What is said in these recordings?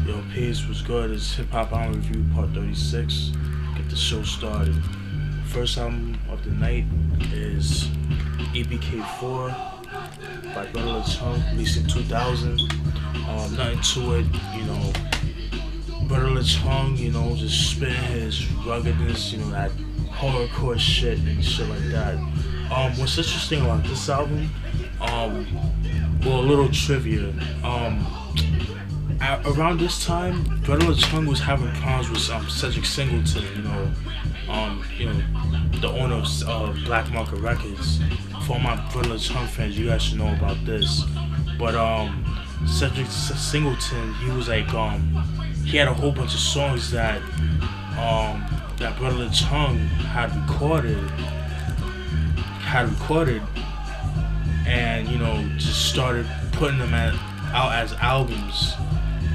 Yo, peace was good. It's Hip Hop Album Review Part 36. Get the show started. First album of the night is EBK4 by Brotha, released in 2000. Nothing to it, Brotha, just spitting his ruggedness, that horrorcore shit and shit like that. What's interesting about this album, well, a little trivia. Around this time, Brotha was having problems with Cedric Singleton, the owner of Black Market Records. For my Brotha fans, you guys should know about this. But Cedric Singleton, he was like, he had a whole bunch of songs that Brotha had recorded, and just started putting them out as albums.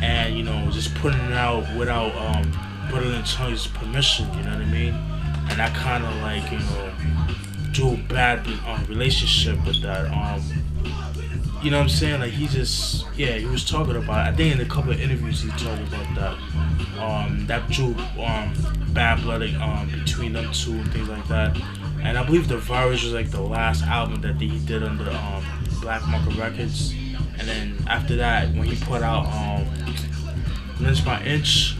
And just putting it out without Brotha's permission, you know what I mean? And that kind of like drew a bad relationship with that. You know what I'm saying? Like he was talking about it. I think in a couple of interviews he talked about that. That drew bad blood between them two and things like that. And I believe The Virus was like the last album that he did under Black Market Records. And then after that, when he put out Lynch by Inch,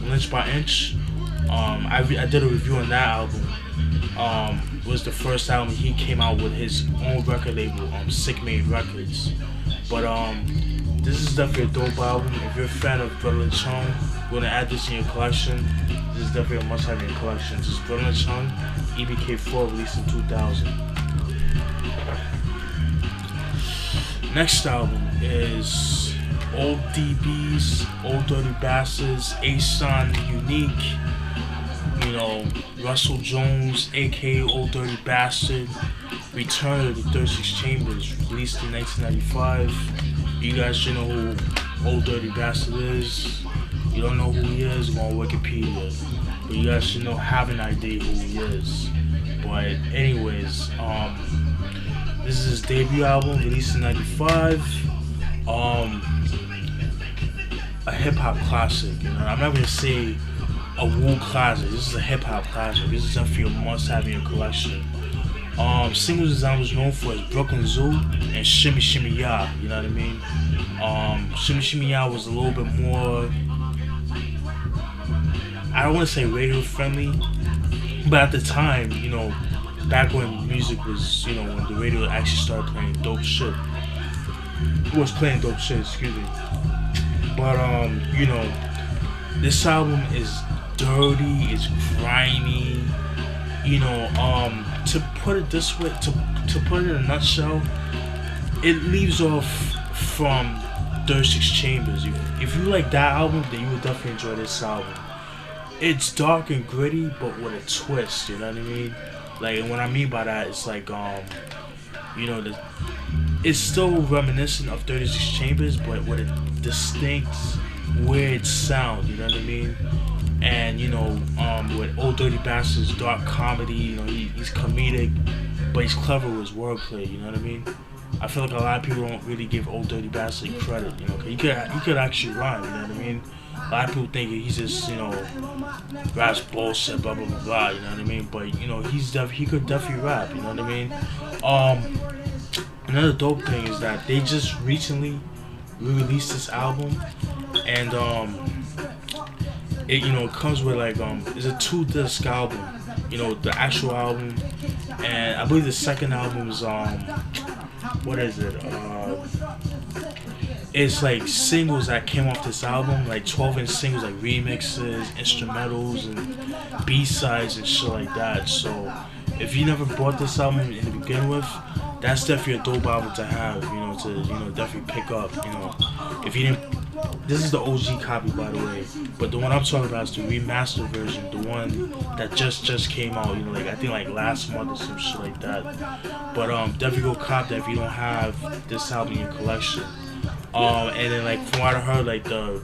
I did a review on that album. Was the first album he came out with his own record label, Sick Made Records. But this is definitely a dope album. If you're a fan of Brotha, you want to add this in your collection, this is definitely a must-have in your collection. This is Brotha, EBK4, released in 2000. Next album is Old DBs, Old Dirty Bastards, Ason Unique, Russell Jones, aka Old Dirty Bastard, Return of the 36 Chambers, released in 1995. You guys should know who Old Dirty Bastard is. You don't know who he is, go on Wikipedia. But you guys should have an idea who he is. But anyways, this is his debut album, released in 95. A hip hop classic, I'm not gonna say a Wu classic. This is a hip hop classic. This is definitely a must-have in your collection. Singles design was known for his Brooklyn Zoo and Shimmy Shimmy Ya. You know what I mean? Shimmy Shimmy Ya was a little bit more, I don't want to say radio friendly, but at the time, back when music was, when the radio actually started playing dope shit. It was playing dope shit, excuse me. But, this album is dirty, it's grimy, to put it this way, to put it in a nutshell, it leaves off from 36 Chambers. If you like that album, then you would definitely enjoy this album. It's dark and gritty, but with a twist, you know what I mean? Like, and what I mean by that is like, it's still reminiscent of 36 Chambers, but with a distinct, weird sound, you know what I mean? And, with Old Dirty Bastards, dark comedy, he's comedic, but he's clever with his wordplay, you know what I mean? I feel like a lot of people don't really give Old Dirty Bastard credit, cause he could actually rhyme, you know what I mean? A lot of people think he's just, raps bullshit, blah, blah, blah, blah, you know what I mean? But, he could definitely rap, you know what I mean? Another dope thing is that they just recently re-released this album, and, it comes with, like, it's a 2-disc album, the actual album, and I believe the second album is, what is it, it's like singles that came off this album, like 12-inch singles, like remixes, instrumentals, and B-sides and shit like that. So if you never bought this album to begin with, that's definitely a dope album to have, to definitely pick up, If you didn't, this is the OG copy, by the way, but the one I'm talking about is the remastered version, the one that just came out, like I think like last month or some shit like that. But definitely go cop that if you don't have this album in your collection. And then like from what I heard, like the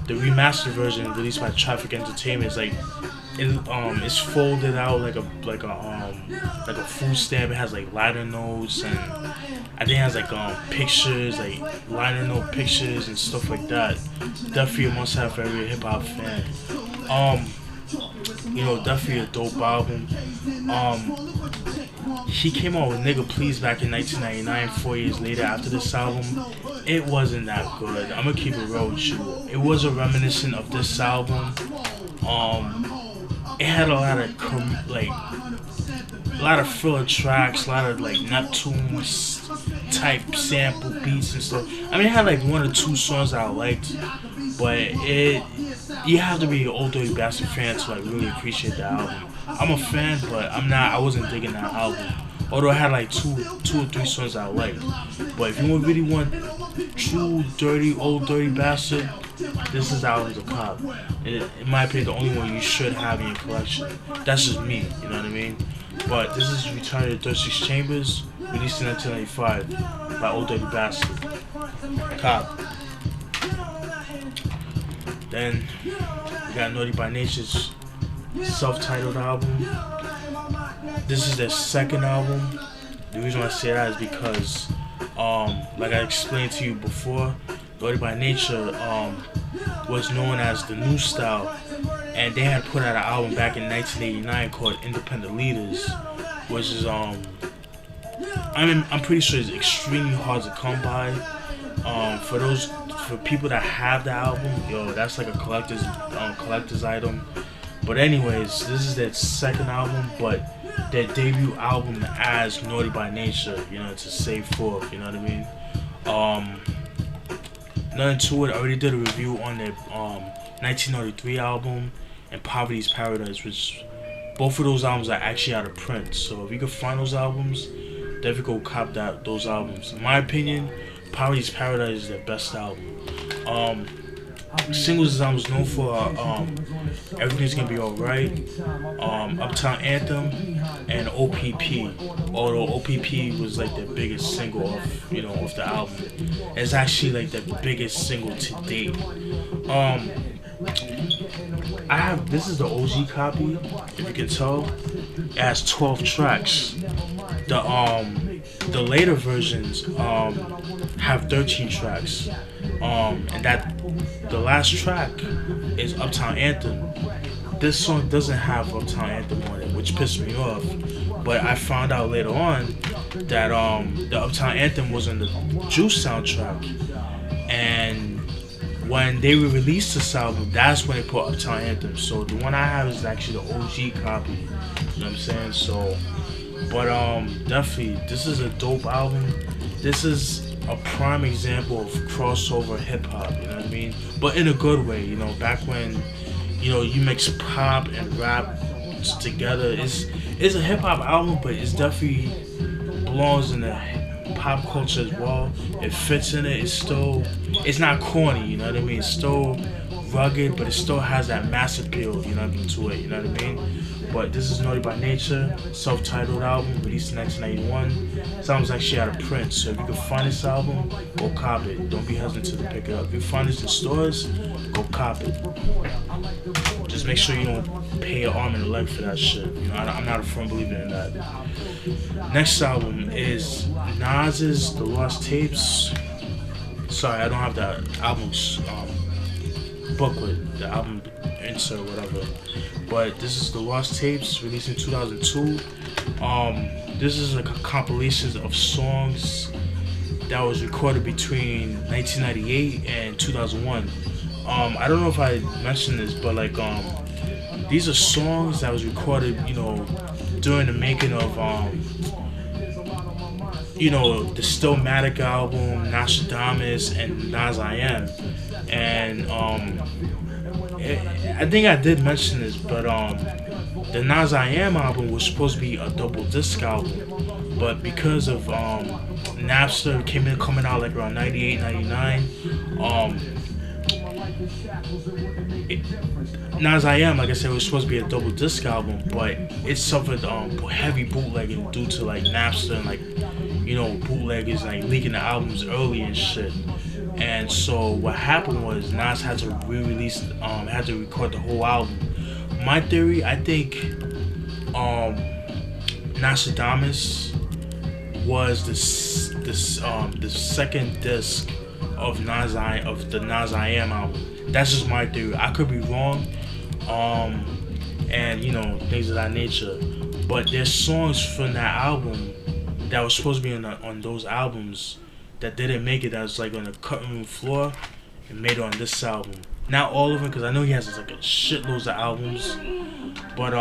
remastered version released by Traffic Entertainment is like it's folded out like a food stamp. It has like liner notes and I think it has like pictures, like liner note pictures and stuff like that. Definitely a must have for every hip hop fan. Um, definitely a dope album. He came out with Nigga Please back in 1999, 4 years later after this album. It wasn't that good. I'm gonna keep it real with you. It was a reminiscent of this album. It had a lot of a lot of filler tracks, a lot of like Neptunes type sample beats and stuff. I mean, it had like one or two songs that I liked, but you have to be an Old Dirty Bastard fan to like really appreciate the album. I'm a fan, but I wasn't digging that album. Although I had like two or three songs I liked. But if you really want true dirty Old Dirty Bastard, this is the album to cop. In my opinion, the only one you should have in your collection. That's just me, you know what I mean? But this is Return to the 36 Chambers, released in 1995 by Old Dirty Bastard. Cop. Then we got Naughty by Nature's self-titled album. This is their second album. The reason why I say that is because, like I explained to you before, Naughty by Nature was known as the New Style, and they had put out an album back in 1989 called Independent Leaders, which is I'm pretty sure it's extremely hard to come by. For people that have the album, that's like a collector's item. But anyways, this is their second album, but their debut album as Naughty by Nature, to say forth, you know what I mean? Nothing to it. I already did a review on their 1993 album and Poverty's Paradise, which both of those albums are actually out of print. So if you can find those albums, definitely go cop those albums. In my opinion, Poverty's Paradise is their best album. Singles I was known for Everything's Gonna Be Alright, Uptown Anthem, and OPP. Although OPP was like the biggest single off the album. It's actually like the biggest single to date. This is the OG copy, if you can tell. It has 12 tracks. The later versions have 13 tracks. And that the last track is Uptown Anthem. This song doesn't have Uptown Anthem on it, which pissed me off. But I found out later on that the Uptown Anthem was on the Juice soundtrack, and when they released this album, that's when they put Uptown Anthem. So the one I have is actually the OG copy. You know what I'm saying? So, but definitely, this is a dope album. This is a prime example of crossover hip hop. You know what I mean? But in a good way. Back when you mix pop and rap together. It's a hip hop album, but it's definitely belongs in the pop culture as well. It fits in it. It's not corny, you know what I mean? It's still rugged, but it still has that mass appeal, to it, you know what I mean? But this is Naughty by Nature, self-titled album, released in 1991. This album's actually out of print, so if you can find this album, go cop it. Don't be hesitant to pick it up. If you find this in stores, go cop it. Just make sure you don't pay an arm and a leg for that shit. I'm not a firm believer in that. Next album is Nas's The Lost Tapes. Sorry, I don't have the album's booklet, the album insert, whatever. But this is The Lost Tapes, released in 2002. This is a compilation of songs that was recorded between 1998 and 2001. I don't know if I mentioned this, but these are songs that was recorded, during the making of the Stillmatic album, Nostradamus, and Nas I Am. And I think I did mention this, but the Nas I Am album was supposed to be a double disc album, but because of Napster coming out like around 98, 99, Nas I Am, like I said, was supposed to be a double disc album, but it suffered heavy bootlegging due to like Napster and bootleggers leaking the albums early and shit. And so what happened was Nas had to re-release, had to record the whole album. My theory, I think Nostradamus was the second disc of the Nas I Am album. That's just my theory. I could be wrong, and things of that nature. But there's songs from that album that was supposed to be on those albums that didn't make it. That was like on the cutting room floor and made it on this album. Not all of them, because I know he has like a shitloads of albums, but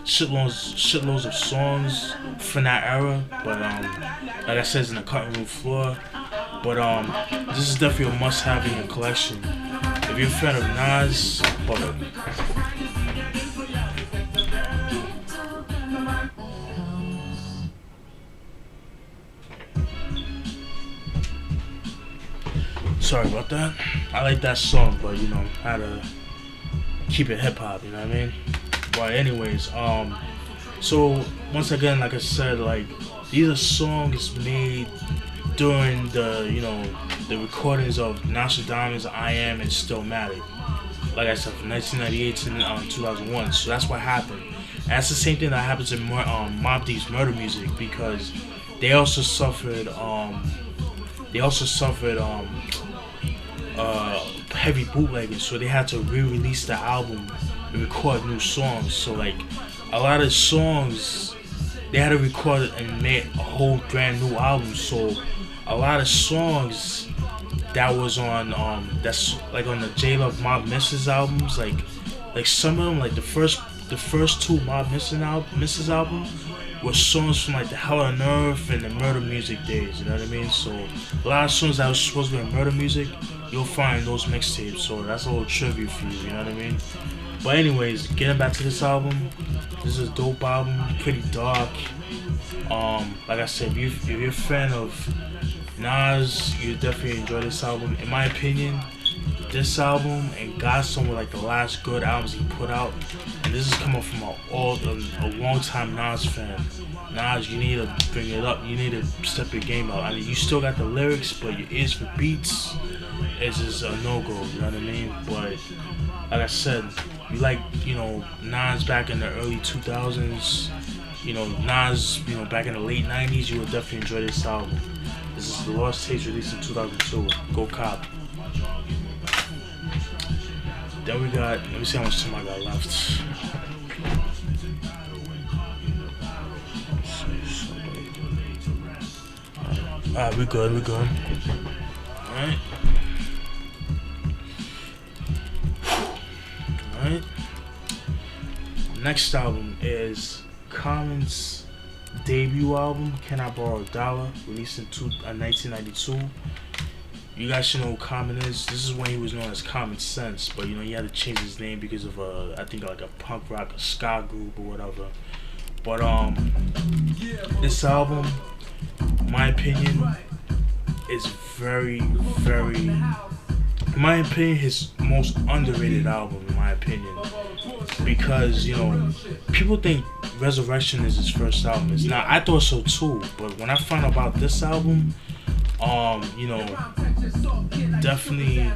shitloads of songs from that era. But like I said, it's in the cutting room floor. But this is definitely a must-have in your collection. If you're a fan of Nas, hold up. Sorry about that. I like that song, but I had to keep it hip hop. You know what I mean? But anyways, so once again, like I said, like these are songs made during the recordings of Nostradamus, I Am, and Stillmatic. Like I said, from 1998 to 2001. So that's what happened. And that's the same thing that happens in Mobb Deep's Murder Music, because they also suffered heavy bootlegging, so they had to re-release the album and record new songs. So like a lot of songs they had to record it and make a whole brand new album. So a lot of songs that was on that's like on the J Love Mob Misses albums, like some of them, like the first two Mob Misses album were songs from like the Hell on Earth and the Murder Music days, you know what I mean? So a lot of songs that was supposed to be in Murder Music, you'll find those mixtapes. So that's a little tribute for you, you know what I mean? But anyways, getting back to this album, this is a dope album, pretty dark. Like I said, if you're a fan of Nas, you definitely enjoy this album. In my opinion, this album and Godstone were like the last good albums he put out. And this is coming from a long-time Nas fan. Nas, you need to bring it up. You need to step your game up. I mean, you still got the lyrics, but your ears for beats is just a no-go, you know what I mean? But like I said, you like, Nas back in the early 2000s, Nas, back in the late 90s, you would definitely enjoy this album. This is The Lost Tapes, released in 2002. Go cop. Then we got, let me see how much time I got left. Alright, we're good. Alright. Next album is Common's debut album, Can I Borrow a Dollar, released in 1992. You guys should know who Common is. This is when he was known as Common Sense, but he had to change his name because of I think like a punk rock, a ska group or whatever. But this album, in my opinion, is very, very, in my opinion, his most underrated album, in my opinion. Because, people think Resurrection is his first album. It's not. I thought so too, but when I found out about this album, definitely,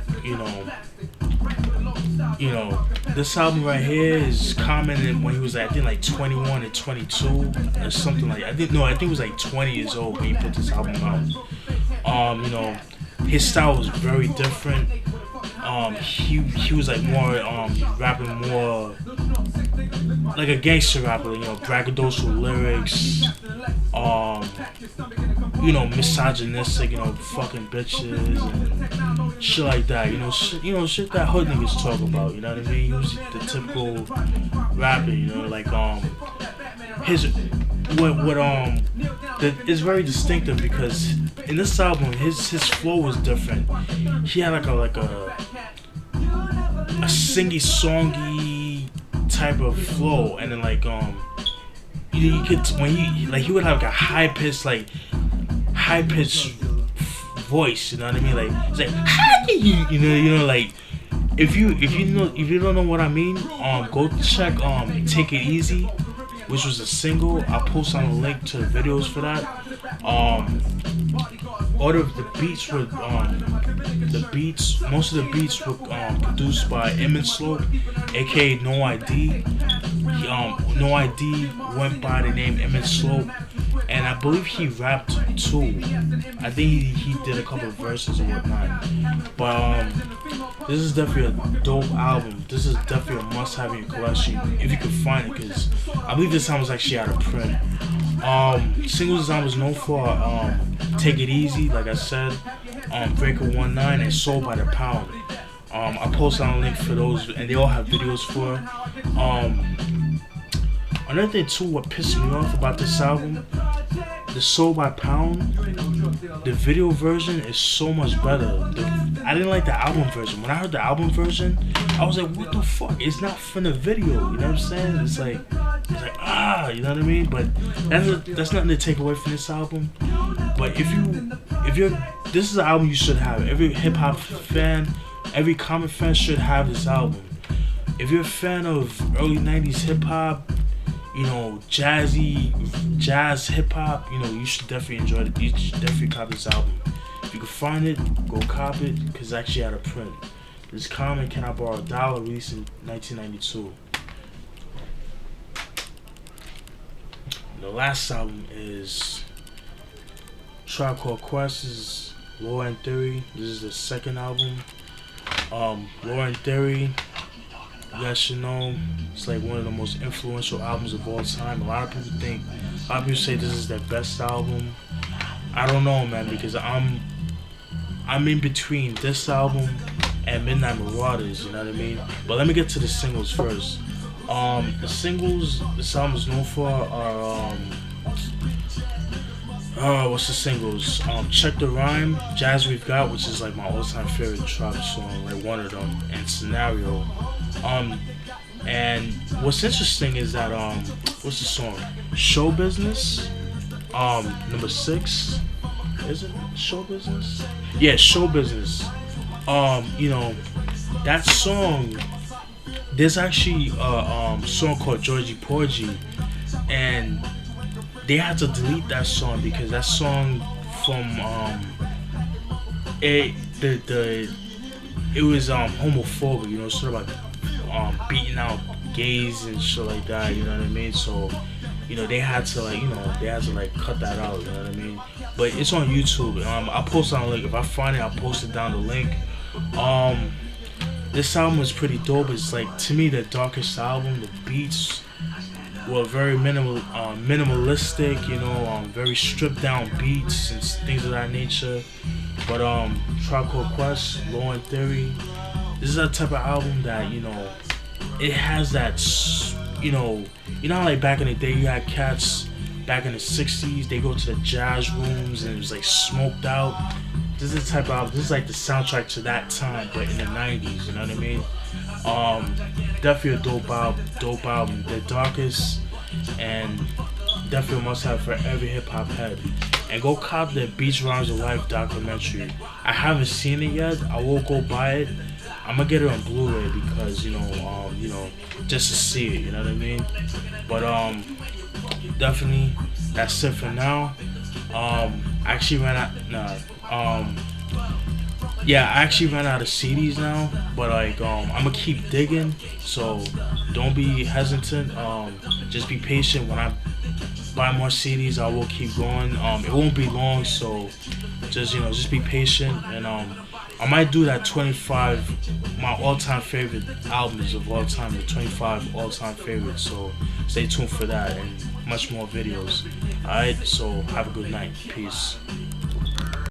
this album right here is Common when he was, I think, like 21 or 22 or something like. I think it was like 20 years old when he put this album out. His style was very different. He was like more rapping more like a gangster rapper, braggadocious lyrics, misogynistic, fucking bitches and shit like that, shit that hood niggas talk about, you know what I mean? He was the typical rapper, like it's very distinctive because in this album his flow was different. He had like a singy songy type of flow, and then you could when he would have like a high pitched voice, you know what I mean? Like it's like hi, like if you don't know what I mean, go check Take It Easy, which was a single. I'll post on a link to the videos for that. All of the beats were most of the beats were produced by Emmett Slope, aka No ID. No ID went by the name Emmett Slope, and I believe he rapped too. I think he did a couple of verses and whatnot. But this is definitely a dope album. This is definitely a must-have in your collection if you can find it, because I believe this album was actually out of print. Singles this album was known for Take It Easy, like I said, Breaker 19, and Sold by the Pound. I posted on a link for those, and they all have videos for it. Another thing too, what pissed me off about this album, the Sold by Pound, the video version is so much better. I didn't like the album version. When I heard the album version, I was like, what the fuck? It's not from the video, you know what I'm saying? It's like you know what I mean? But that's nothing to take away from this album. But this is an album you should have. Every hip hop fan, every comic fan should have this album. If you're a fan of early 90s hip hop, you know, jazz hip hop, you know, you should definitely enjoy it. You should definitely copy this album. If you can find it, go copy it, because it's actually out of print. This comic, Can I Borrow $1, released in 1992. The last album is Tribe Called Quest's Law and Theory. This is the second album. Law and Theory, you guys should know, it's like one of the most influential albums of all time. A lot of people say this is their best album. I don't know, man, because I'm in between this album and Midnight Marauders, you know what I mean? But let me get to the singles first. The singles this album is known for are what's the singles? Check the Rhyme, Jazz We've Got, which is like my all-time favorite Tribe song, like one of them, and Scenario. And what's interesting is that what's the song? Show Business, number 6. Is it Show Business? Yeah, Show Business. You know, that song, there's actually a song called Georgie Porgy, and they had to delete that song because that song from it was homophobic, you know, sort of like beating out gays and shit like that, you know what I mean? So, you know, they had to cut that out, you know what I mean? But it's on YouTube. I'll post on a link. If I find it, I'll post it down the link. This album was pretty dope. It's like, to me, the darkest album. The beats were very minimalistic, you know, very stripped down beats and things of that nature. But Tribe Called Quest, Law and Theory, this is a type of album that, you know, it has that, you know how like back in the day you had cats back in the 60s, they go to the jazz rooms and it was like smoked out. This is the type of album, this is like the soundtrack to that time, but in the 90s, you know what I mean? Definitely a dope album, the darkest, and definitely a must have for every hip hop head. And go cop the Beach Rhymes of Life documentary. I haven't seen it yet. I will go buy it. I'm gonna get it on Blu-ray because you know, just to see it. You know what I mean? But definitely that's it for now. I actually ran out. I actually ran out of CDs now, but like I'm gonna keep digging, so don't be hesitant. Just be patient. When I buy more CDs, I will keep going. It won't be long, so just be patient. And I might do that 25 my all-time favorite albums of all time, the 25 all-time favorites. So stay tuned for that and much more videos. Alright, so have a good night. Peace.